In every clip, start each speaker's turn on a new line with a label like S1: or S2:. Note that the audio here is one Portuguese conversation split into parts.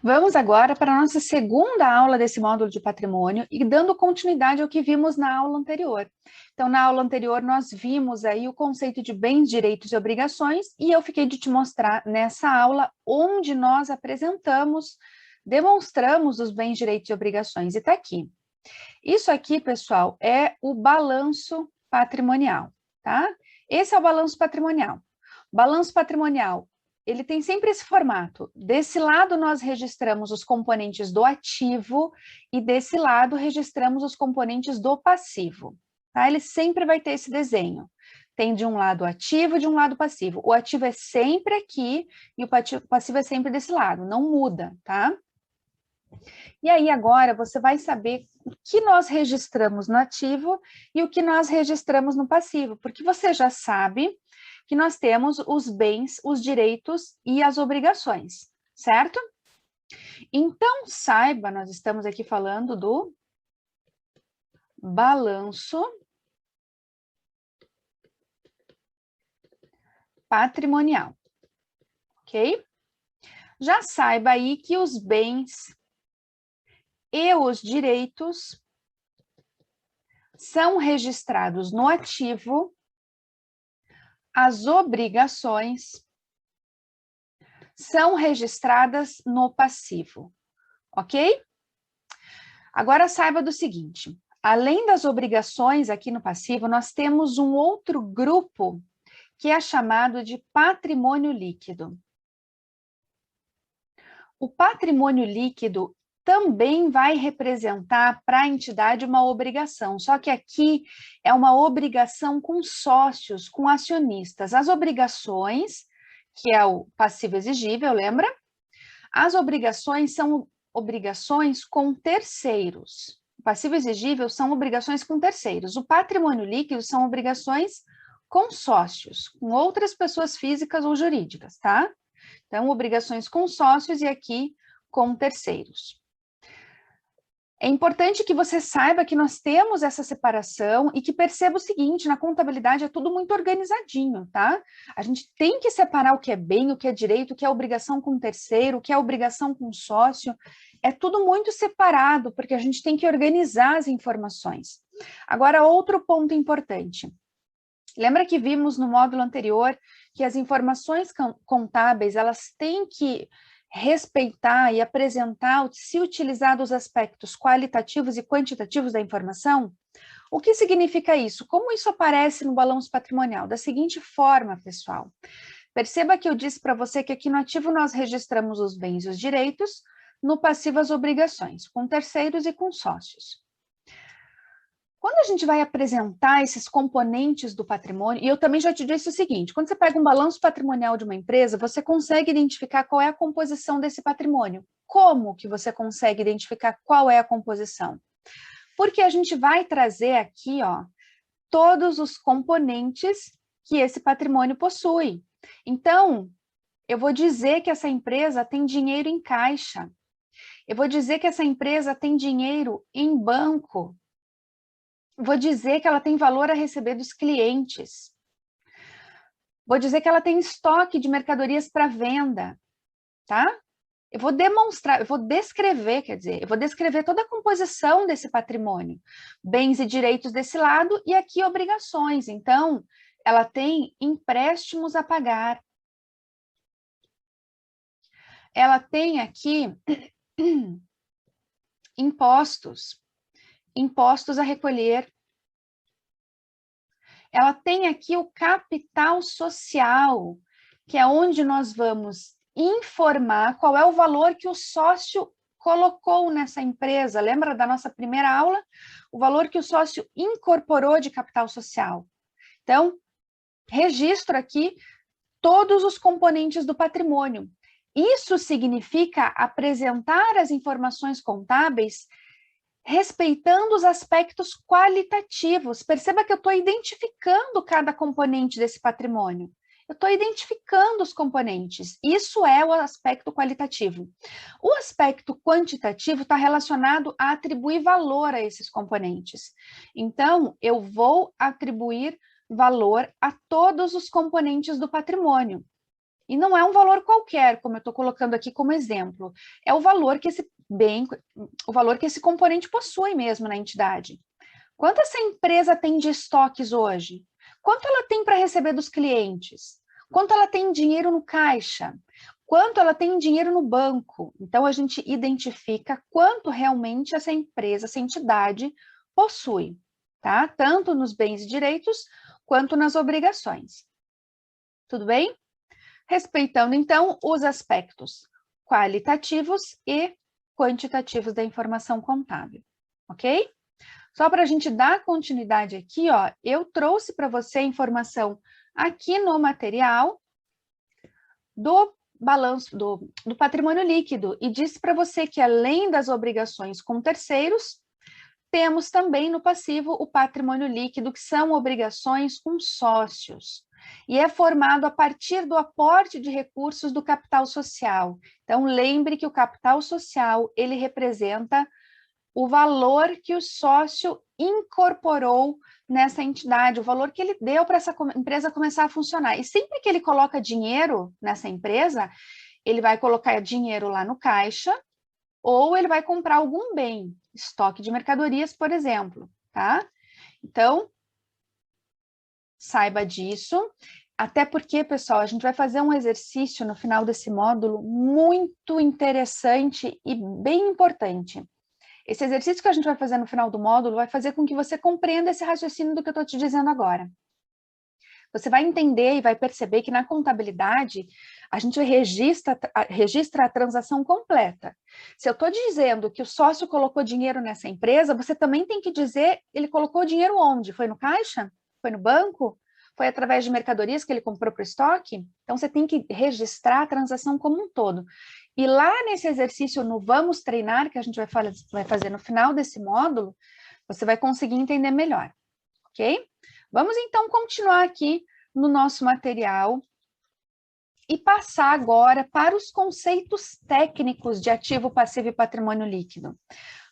S1: Vamos agora para a nossa segunda aula desse módulo de patrimônio e dando continuidade ao que vimos na aula anterior. Então, na aula anterior, nós vimos aí o conceito de bens, direitos e obrigações, e eu fiquei de te mostrar nessa aula onde nós apresentamos, demonstramos os bens, direitos e obrigações, e está aqui. Isso aqui, pessoal, é o balanço patrimonial, tá? Esse é o balanço patrimonial. Balanço patrimonial, ele tem sempre esse formato. Desse lado, nós registramos os componentes do ativo e desse lado, registramos os componentes do passivo. Tá? Ele sempre vai ter esse desenho. Tem de um lado ativo e de um lado passivo. O ativo é sempre aqui e o passivo é sempre desse lado, não muda, tá? E aí agora você vai saber o que nós registramos no ativo e o que nós registramos no passivo, porque você já sabe que nós temos os bens, os direitos e as obrigações, certo? Então, saiba, nós estamos aqui falando do balanço patrimonial, ok? Já saiba aí que os bens e os direitos são registrados no ativo, as obrigações são registradas no passivo, ok? Agora saiba do seguinte, além das obrigações aqui no passivo, nós temos um outro grupo que é chamado de patrimônio líquido. O patrimônio líquido também vai representar para a entidade uma obrigação, só que aqui é uma obrigação com sócios, com acionistas. As obrigações, que é o passivo exigível, lembra? As obrigações são obrigações com terceiros. O passivo exigível são obrigações com terceiros. O patrimônio líquido são obrigações com sócios, com outras pessoas físicas ou jurídicas, tá? Então, obrigações com sócios e aqui com terceiros. É importante que você saiba que nós temos essa separação e que perceba o seguinte, na contabilidade é tudo muito organizadinho, tá? A gente tem que separar o que é bem, o que é direito, o que é obrigação com terceiro, o que é obrigação com sócio. É tudo muito separado, porque a gente tem que organizar as informações. Agora, outro ponto importante. Lembra que vimos no módulo anterior que as informações contábeis, elas têm que respeitar e apresentar, se utilizar dos aspectos qualitativos e quantitativos da informação? O que significa isso? Como isso aparece no balanço patrimonial? Da seguinte forma, pessoal. Perceba que eu disse para você que aqui no ativo nós registramos os bens e os direitos, no passivo as obrigações, com terceiros e com sócios. Quando a gente vai apresentar esses componentes do patrimônio, e eu também já te disse o seguinte, quando você pega um balanço patrimonial de uma empresa, você consegue identificar qual é a composição desse patrimônio. Como que você consegue identificar qual é a composição? Porque a gente vai trazer aqui, ó, todos os componentes que esse patrimônio possui. Então, eu vou dizer que essa empresa tem dinheiro em caixa. Eu vou dizer que essa empresa tem dinheiro em banco. Vou dizer que ela tem valor a receber dos clientes. Vou dizer que ela tem estoque de mercadorias para venda, tá? Eu vou demonstrar, eu vou descrever, quer dizer, eu vou descrever toda a composição desse patrimônio. Bens e direitos desse lado e aqui obrigações. Então, ela tem empréstimos a pagar. Ela tem aqui impostos, impostos a recolher. Ela tem aqui o capital social, que é onde nós vamos informar qual é o valor que o sócio colocou nessa empresa. Lembra da nossa primeira aula? O valor que o sócio incorporou de capital social. Então, registro aqui todos os componentes do patrimônio. Isso significa apresentar as informações contábeis respeitando os aspectos qualitativos. Perceba que eu estou identificando cada componente desse patrimônio. Eu estou identificando os componentes. Isso é o aspecto qualitativo. O aspecto quantitativo está relacionado a atribuir valor a esses componentes. Então, eu vou atribuir valor a todos os componentes do patrimônio. E não é um valor qualquer, como eu estou colocando aqui como exemplo, é o valor que esse bem, o valor que esse componente possui mesmo na entidade. Quanto essa empresa tem de estoques hoje? Quanto ela tem para receber dos clientes? Quanto ela tem dinheiro no caixa? Quanto ela tem dinheiro no banco? Então, a gente identifica quanto realmente essa empresa, essa entidade possui, tá? Tanto nos bens e direitos, quanto nas obrigações. Tudo bem? Respeitando, então, os aspectos qualitativos e quantitativos da informação contábil, ok? Só para a gente dar continuidade aqui, ó, eu trouxe para você a informação aqui no material do balanço, do patrimônio líquido, e disse para você que além das obrigações com terceiros, temos também no passivo o patrimônio líquido, que são obrigações com sócios, e é formado a partir do aporte de recursos do capital social. Então, lembre que o capital social, ele representa o valor que o sócio incorporou nessa entidade, o valor que ele deu para essa empresa começar a funcionar. E sempre que ele coloca dinheiro nessa empresa, ele vai colocar dinheiro lá no caixa, ou ele vai comprar algum bem, estoque de mercadorias, por exemplo, tá? Então, saiba disso, até porque, pessoal, a gente vai fazer um exercício no final desse módulo muito interessante e bem importante. Esse exercício que a gente vai fazer no final do módulo vai fazer com que você compreenda esse raciocínio do que eu estou te dizendo agora. Você vai entender e vai perceber que na contabilidade a gente registra a transação completa. Se eu estou dizendo que o sócio colocou dinheiro nessa empresa, você também tem que dizer ele colocou dinheiro onde? Foi no caixa? Foi no banco? Foi através de mercadorias que ele comprou para o estoque? Então você tem que registrar a transação como um todo. E lá nesse exercício no Vamos Treinar, que a gente vai fazer no final desse módulo, você vai conseguir entender melhor, ok? Vamos então continuar aqui no nosso material e passar agora para os conceitos técnicos de ativo, passivo e patrimônio líquido.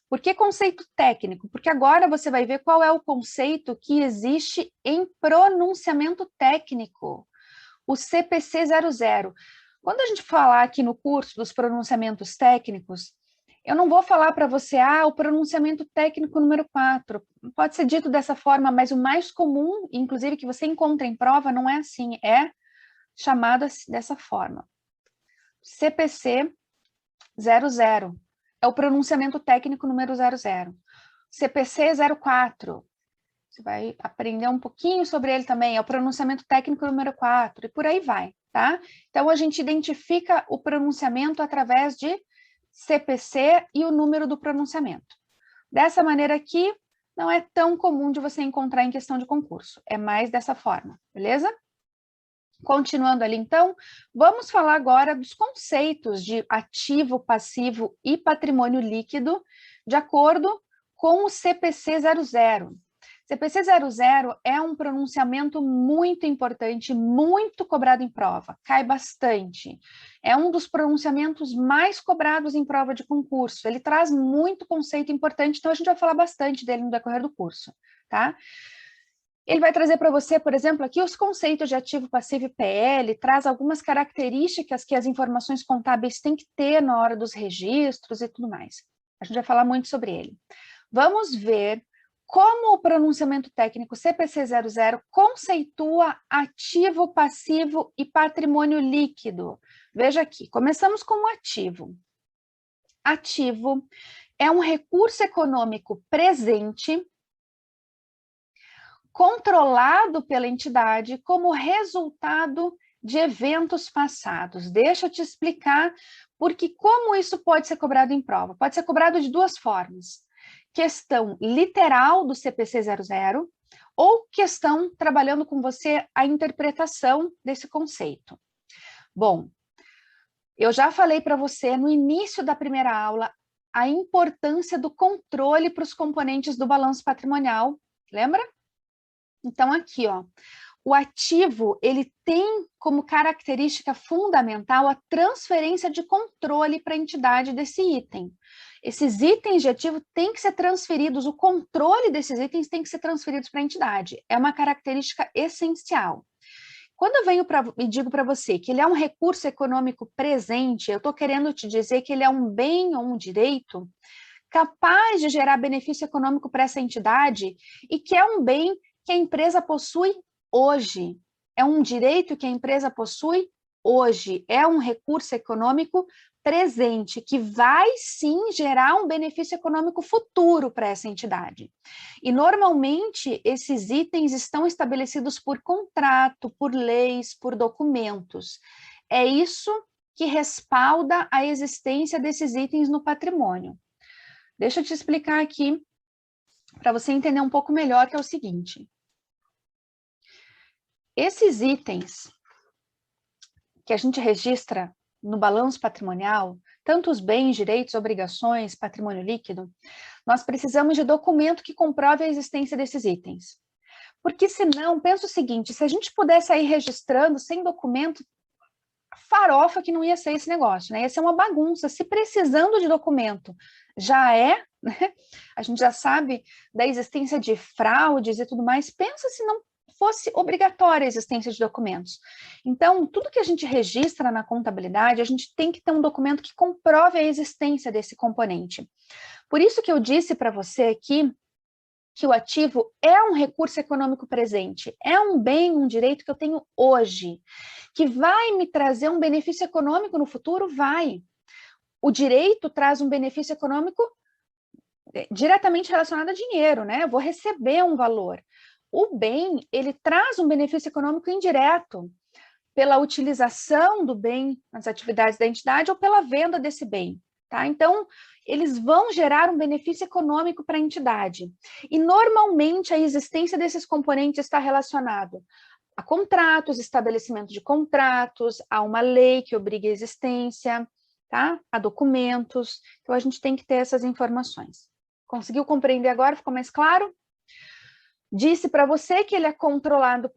S1: Por que conceito técnico? Porque agora você vai ver qual é o conceito que existe em pronunciamento técnico, o CPC 00. Quando a gente falar aqui no curso dos pronunciamentos técnicos, eu não vou falar para você, o pronunciamento técnico número 4. Pode ser dito dessa forma, mas o mais comum, inclusive que você encontra em prova, não é assim, é chamado dessa forma. CPC 00 é o pronunciamento técnico número 00. CPC 04, você vai aprender um pouquinho sobre ele também, é o pronunciamento técnico número 4, e por aí vai, tá? Então, a gente identifica o pronunciamento através de CPC e o número do pronunciamento. Dessa maneira aqui, não é tão comum de você encontrar em questão de concurso, é mais dessa forma, beleza? Continuando ali, então, vamos falar agora dos conceitos de ativo, passivo e patrimônio líquido, de acordo com o CPC 00. CPC 00 é um pronunciamento muito importante, muito cobrado em prova, cai bastante. É um dos pronunciamentos mais cobrados em prova de concurso. Ele traz muito conceito importante, então a gente vai falar bastante dele no decorrer do curso, tá? Ele vai trazer para você, por exemplo, aqui os conceitos de ativo, passivo e PL, traz algumas características que as informações contábeis têm que ter na hora dos registros e tudo mais. A gente vai falar muito sobre ele. Vamos ver como o pronunciamento técnico CPC 00 conceitua ativo, passivo e patrimônio líquido. Veja aqui, começamos com o ativo. Ativo é um recurso econômico presente, controlado pela entidade como resultado de eventos passados. Deixa eu te explicar porque como isso pode ser cobrado em prova. Pode ser cobrado de duas formas. Questão literal do CPC 00 ou questão trabalhando com você a interpretação desse conceito. Bom, eu já falei para você no início da primeira aula a importância do controle para os componentes do balanço patrimonial, lembra? Então, aqui, ó, o ativo, ele tem como característica fundamental a transferência de controle para a entidade desse item. Esses itens de ativo têm que ser transferidos, o controle desses itens tem que ser transferidos para a entidade. É uma característica essencial. Quando eu venho e digo para você que ele é um recurso econômico presente, eu estou querendo te dizer que ele é um bem ou um direito capaz de gerar benefício econômico para essa entidade e que é um bem que a empresa possui hoje. É um direito que a empresa possui hoje. É um recurso econômico presente, que vai sim gerar um benefício econômico futuro para essa entidade. E normalmente esses itens estão estabelecidos por contrato, por leis, por documentos. É isso que respalda a existência desses itens no patrimônio. Deixa eu te explicar aqui, para você entender um pouco melhor, que é o seguinte. Esses itens que a gente registra no balanço patrimonial, tanto os bens, direitos, obrigações, patrimônio líquido, nós precisamos de documento que comprove a existência desses itens. Porque senão, pensa o seguinte, se a gente pudesse ir registrando sem documento, farofa que não ia ser esse negócio, né? Ia ser uma bagunça. Se precisando de documento já é, né? A gente já sabe da existência de fraudes e tudo mais, pensa se não fosse obrigatória a existência de documentos. Então, tudo que a gente registra na contabilidade, a gente tem que ter um documento que comprove a existência desse componente. Por isso que eu disse para você aqui que o ativo é um recurso econômico presente, é um bem, um direito que eu tenho hoje, que vai me trazer um benefício econômico no futuro? Vai. O direito traz um benefício econômico diretamente relacionado a dinheiro, né? Eu vou receber um valor. O bem, ele traz um benefício econômico indireto, pela utilização do bem nas atividades da entidade ou pela venda desse bem, tá? Então, eles vão gerar um benefício econômico para a entidade. E, normalmente, a existência desses componentes está relacionado a contratos, estabelecimento de contratos, a uma lei que obriga a existência, tá? A documentos. Então, a gente tem que ter essas informações. Conseguiu compreender agora? Ficou mais claro? Disse para você que ele é controlado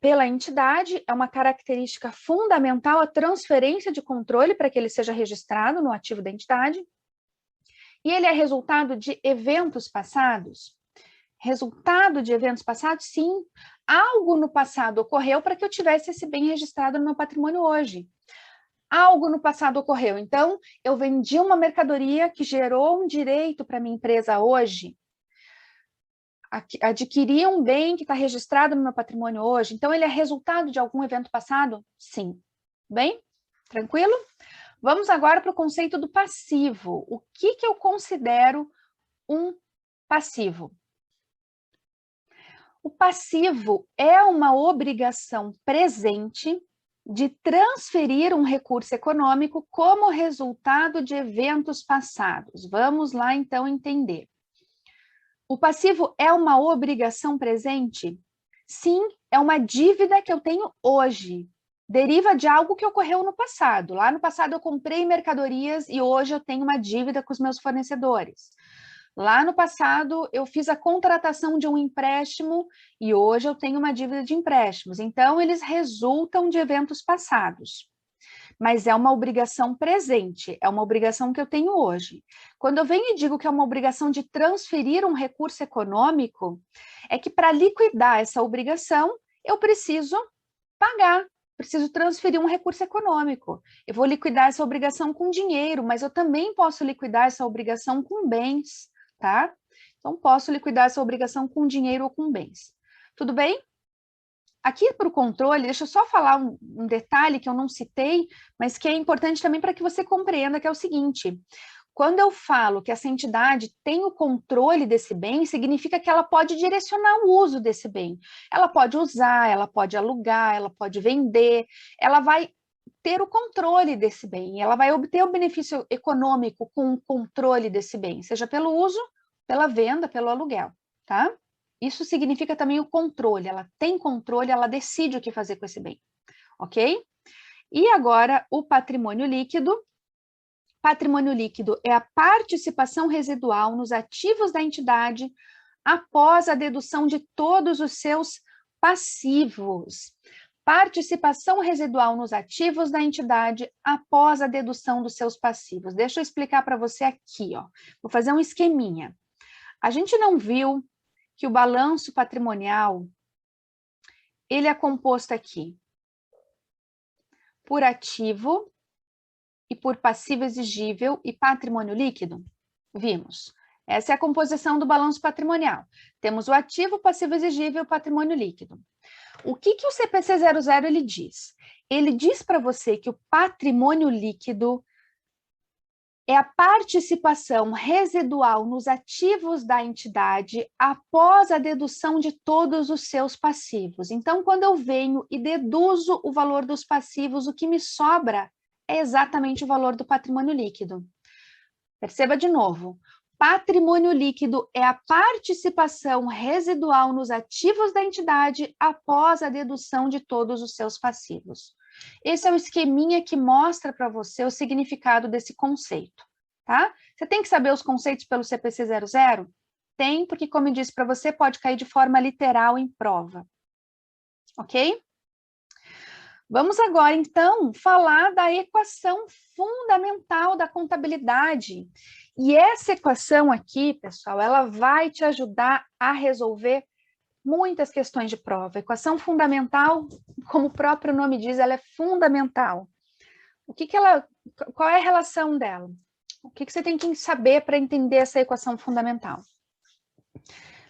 S1: pela entidade, é uma característica fundamental a transferência de controle para que ele seja registrado no ativo da entidade. E ele é resultado de eventos passados? Resultado de eventos passados? Sim. Algo no passado ocorreu para que eu tivesse esse bem registrado no meu patrimônio hoje. Algo no passado ocorreu. Então, eu vendi uma mercadoria que gerou um direito para minha empresa hoje. Adquirir um bem que está registrado no meu patrimônio hoje, então ele é resultado de algum evento passado? Sim. Bem? Tranquilo? Vamos agora para o conceito do passivo. O que eu considero um passivo? O passivo é uma obrigação presente de transferir um recurso econômico como resultado de eventos passados. Vamos lá, então, entender. O passivo é uma obrigação presente? Sim, é uma dívida que eu tenho hoje. Deriva de algo que ocorreu no passado. Lá no passado eu comprei mercadorias e hoje eu tenho uma dívida com os meus fornecedores. Lá no passado eu fiz a contratação de um empréstimo e hoje eu tenho uma dívida de empréstimos. Então, eles resultam de eventos passados. Mas é uma obrigação presente, é uma obrigação que eu tenho hoje. Quando eu venho e digo que é uma obrigação de transferir um recurso econômico, é que para liquidar essa obrigação, eu preciso pagar, preciso transferir um recurso econômico. Eu vou liquidar essa obrigação com dinheiro, mas eu também posso liquidar essa obrigação com bens, tá? Então, posso liquidar essa obrigação com dinheiro ou com bens. Tudo bem? Aqui para o controle, deixa eu só falar um detalhe que eu não citei, mas que é importante também para que você compreenda, que é o seguinte: quando eu falo que essa entidade tem o controle desse bem, significa que ela pode direcionar o uso desse bem. Ela pode usar, ela pode alugar, ela pode vender, ela vai ter o controle desse bem, ela vai obter o benefício econômico com o controle desse bem, seja pelo uso, pela venda, pelo aluguel, tá? Isso significa também o controle, ela tem controle, ela decide o que fazer com esse bem, ok? E agora, o patrimônio líquido. Patrimônio líquido é a participação residual nos ativos da entidade após a dedução de todos os seus passivos. Participação residual nos ativos da entidade após a dedução dos seus passivos. Deixa eu explicar para você aqui, ó. Vou fazer um esqueminha. A gente não viu que o balanço patrimonial, ele é composto aqui por ativo e por passivo exigível e patrimônio líquido? Vimos. Essa é a composição do balanço patrimonial. Temos o ativo, o passivo exigível e o patrimônio líquido. O que o CPC 00 ele diz? Ele diz para você que o patrimônio líquido é a participação residual nos ativos da entidade após a dedução de todos os seus passivos. Então, quando eu venho e deduzo o valor dos passivos, o que me sobra é exatamente o valor do patrimônio líquido. Perceba de novo. Patrimônio líquido é a participação residual nos ativos da entidade após a dedução de todos os seus passivos. Esse é o esqueminha que mostra para você o significado desse conceito, tá? Você tem que saber os conceitos pelo CPC 00? Tem, porque, como eu disse para você, pode cair de forma literal em prova. Ok? Vamos agora, então, falar da equação fundamental da contabilidade. E essa equação aqui, pessoal, ela vai te ajudar a resolver muitas questões de prova. Equação fundamental, como o próprio nome diz, ela é fundamental. Qual é a relação dela? O que você tem que saber para entender essa equação fundamental?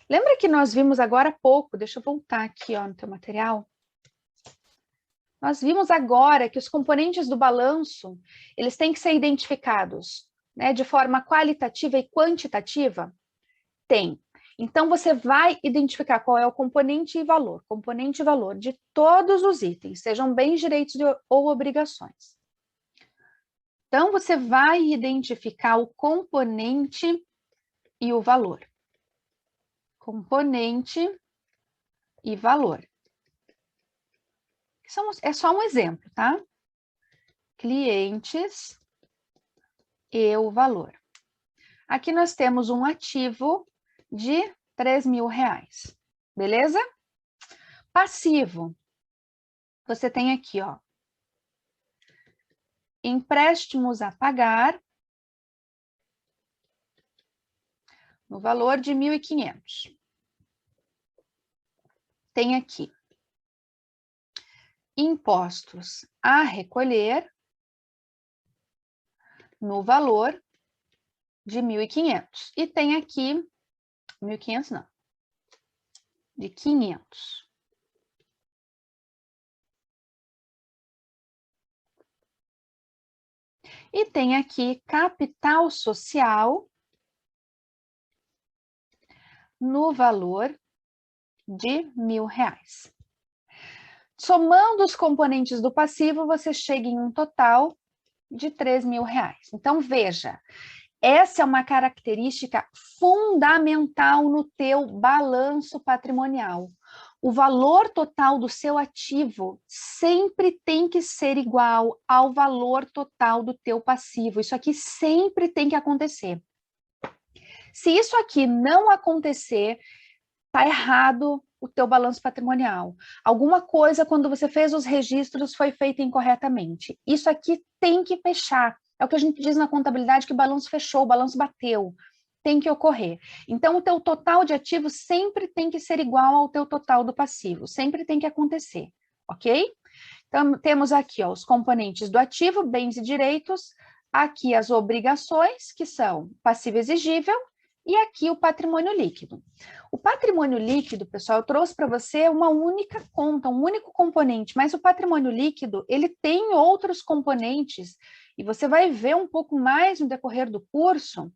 S1: Lembra que nós vimos agora há pouco, deixa eu voltar aqui ó, no teu material. Nós vimos agora que os componentes do balanço, eles têm que ser identificados, né, de forma qualitativa e quantitativa? Tem. Então, você vai identificar qual é o componente e valor de todos os itens, sejam bens, direitos ou obrigações. Então, você vai identificar o componente e o valor. Componente e valor. É só um exemplo, tá? Clientes e o valor. Aqui nós temos um ativo de R$3.000, beleza? Passivo. Você tem aqui, ó. Empréstimos a pagar no valor de 1.500. Tem aqui impostos a recolher no valor de 1.500. E tem aqui, 1.500 não, de 500. E tem aqui capital social no valor de R$1.000. Somando os componentes do passivo, você chega em um total de R$3.000. Então, veja, essa é uma característica fundamental no teu balanço patrimonial. O valor total do seu ativo sempre tem que ser igual ao valor total do teu passivo. Isso aqui sempre tem que acontecer. Se isso aqui não acontecer, está errado o teu balanço patrimonial. Alguma coisa, quando você fez os registros, foi feita incorretamente. Isso aqui tem que fechar. É o que a gente diz na contabilidade, que o balanço fechou, o balanço bateu. Tem que ocorrer. Então, o teu total de ativos sempre tem que ser igual ao teu total do passivo. Sempre tem que acontecer, ok? Então, temos aqui ó, os componentes do ativo, bens e direitos. Aqui as obrigações, que são passivo exigível. E aqui o patrimônio líquido. O patrimônio líquido, pessoal, eu trouxe para você uma única conta, um único componente, mas o patrimônio líquido, ele tem outros componentes, e você vai ver um pouco mais no decorrer do curso.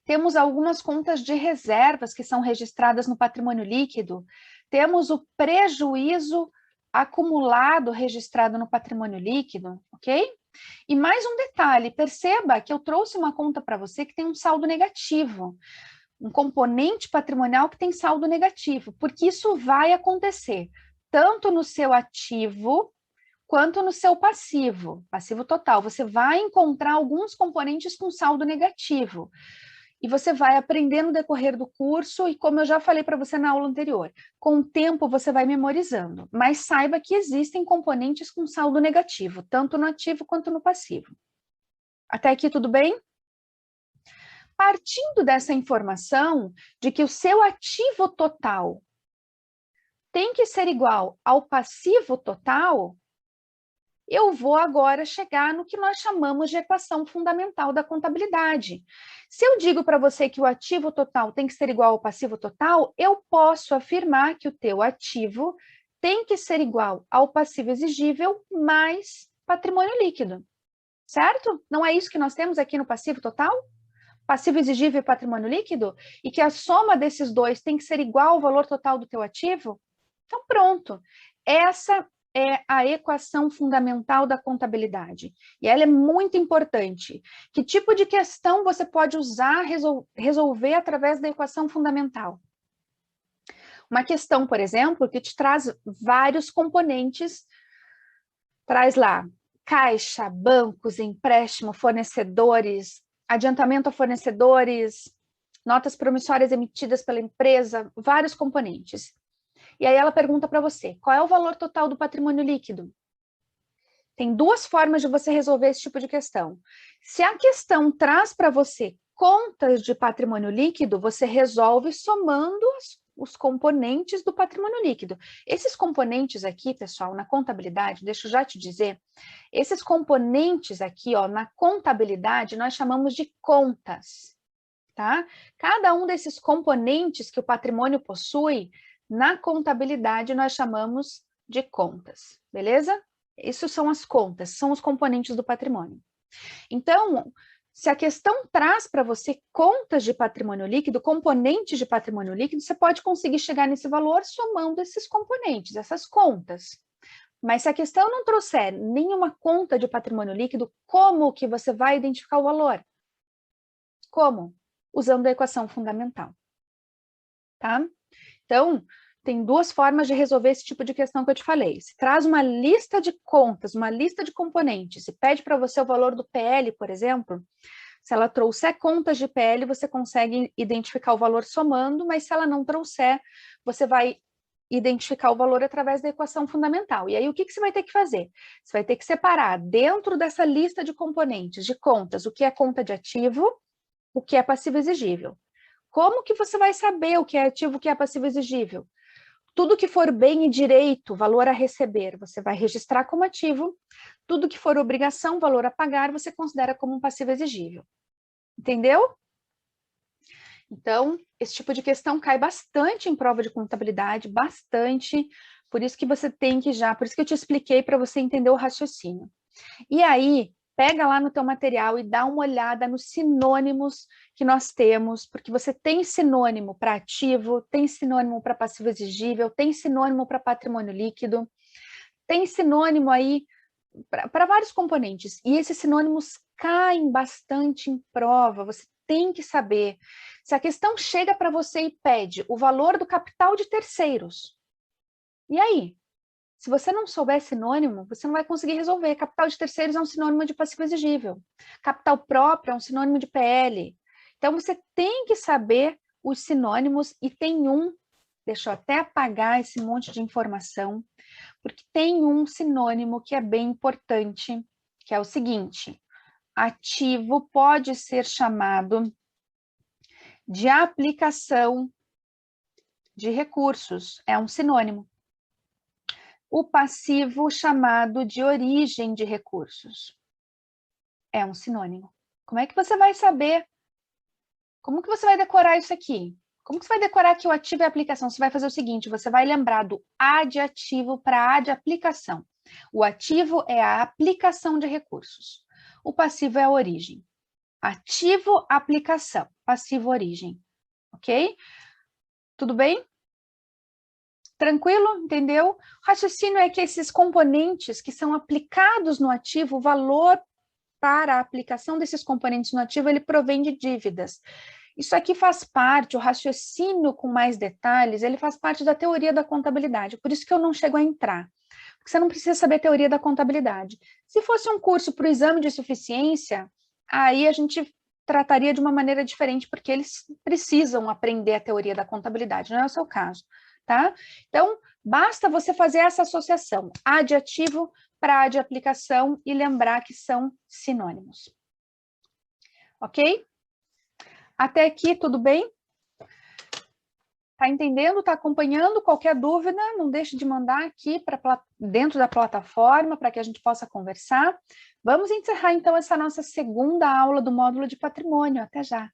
S1: Temos algumas contas de reservas que são registradas no patrimônio líquido, temos o prejuízo acumulado registrado no patrimônio líquido, ok? E mais um detalhe, perceba que eu trouxe uma conta para você que tem um saldo negativo, um componente patrimonial que tem saldo negativo, porque isso vai acontecer tanto no seu ativo quanto no seu passivo total. Você vai encontrar alguns componentes com saldo negativo. E você vai aprender no decorrer do curso, e como eu já falei para você na aula anterior, com o tempo você vai memorizando, mas saiba que existem componentes com saldo negativo, tanto no ativo quanto no passivo. Até aqui tudo bem? Partindo dessa informação de que o seu ativo total tem que ser igual ao passivo total, eu vou agora chegar no que nós chamamos de equação fundamental da contabilidade. Se eu digo para você que o ativo total tem que ser igual ao passivo total, eu posso afirmar que o teu ativo tem que ser igual ao passivo exigível mais patrimônio líquido, certo? Não é isso que nós temos aqui no passivo total? Passivo exigível e patrimônio líquido? E que a soma desses dois tem que ser igual ao valor total do teu ativo? Então, pronto. Essa é a equação fundamental da contabilidade. E ela é muito importante. Que tipo de questão você pode usar, resolver através da equação fundamental? Uma questão, por exemplo, que te traz vários componentes, traz lá caixa, bancos, empréstimo, fornecedores, adiantamento a fornecedores, notas promissórias emitidas pela empresa, vários componentes. E aí ela pergunta para você, qual é o valor total do patrimônio líquido? Tem duas formas de você resolver esse tipo de questão. Se a questão traz para você contas de patrimônio líquido, você resolve somando os componentes do patrimônio líquido. Esses componentes aqui, pessoal, na contabilidade, deixa eu já te dizer, esses componentes aqui, ó, na contabilidade, nós chamamos de contas, tá? Cada um desses componentes que o patrimônio possui, na contabilidade, nós chamamos de contas, beleza? Isso são as contas, são os componentes do patrimônio. Então, se a questão traz para você contas de patrimônio líquido, componentes de patrimônio líquido, você pode conseguir chegar nesse valor somando esses componentes, essas contas. Mas se a questão não trouxer nenhuma conta de patrimônio líquido, como que você vai identificar o valor? Como? Usando a equação fundamental, tá? Então, tem duas formas de resolver esse tipo de questão que eu te falei. Se traz uma lista de contas, uma lista de componentes, e pede para você o valor do PL, por exemplo, se ela trouxer contas de PL, você consegue identificar o valor somando, mas se ela não trouxer, você vai identificar o valor através da equação fundamental. E aí, o que você vai ter que fazer? Você vai ter que separar dentro dessa lista de componentes, de contas, o que é conta de ativo, o que é passivo exigível. Como que você vai saber o que é ativo, o que é passivo exigível? Tudo que for bem e direito, valor a receber, você vai registrar como ativo. Tudo que for obrigação, valor a pagar, você considera como um passivo exigível. Entendeu? Então, esse tipo de questão cai bastante em prova de contabilidade, bastante. Por isso que você tem que por isso que eu te expliquei para você entender o raciocínio. E aí, pega lá no teu material e dá uma olhada nos sinônimos que nós temos, porque você tem sinônimo para ativo, tem sinônimo para passivo exigível, tem sinônimo para patrimônio líquido, tem sinônimo aí para vários componentes. E esses sinônimos caem bastante em prova, você tem que saber. Se a questão chega para você e pede o valor do capital de terceiros, e aí? Se você não souber sinônimo, você não vai conseguir resolver. Capital de terceiros é um sinônimo de passivo exigível. Capital próprio é um sinônimo de PL. Então, você tem que saber os sinônimos e tem deixa eu até apagar esse monte de informação, porque tem um sinônimo que é bem importante, que é o seguinte: ativo pode ser chamado de aplicação de recursos, é um sinônimo. O passivo chamado de origem de recursos. É um sinônimo. Como é que você vai saber? Como que você vai decorar isso aqui? Como que você vai decorar que o ativo é aplicação? Você vai fazer o seguinte, você vai lembrar do A de ativo para A de aplicação. O ativo é a aplicação de recursos. O passivo é a origem. Ativo, aplicação. Passivo, origem. Ok? Tudo bem? Tranquilo? Entendeu? O raciocínio é que esses componentes que são aplicados no ativo, o valor para a aplicação desses componentes no ativo, ele provém de dívidas. Isso aqui faz parte, o raciocínio com mais detalhes, ele faz parte da teoria da contabilidade, por isso que eu não chego a entrar, porque você não precisa saber a teoria da contabilidade. Se fosse um curso para o exame de suficiência, aí a gente trataria de uma maneira diferente, porque eles precisam aprender a teoria da contabilidade, não é o seu caso, tá? Então, basta você fazer essa associação, A de ativo para A de aplicação e lembrar que são sinônimos. Ok? Até aqui, tudo bem? Está entendendo? Está acompanhando? Qualquer dúvida, não deixe de mandar aqui dentro da plataforma para que a gente possa conversar. Vamos encerrar, então, essa nossa segunda aula do módulo de patrimônio. Até já!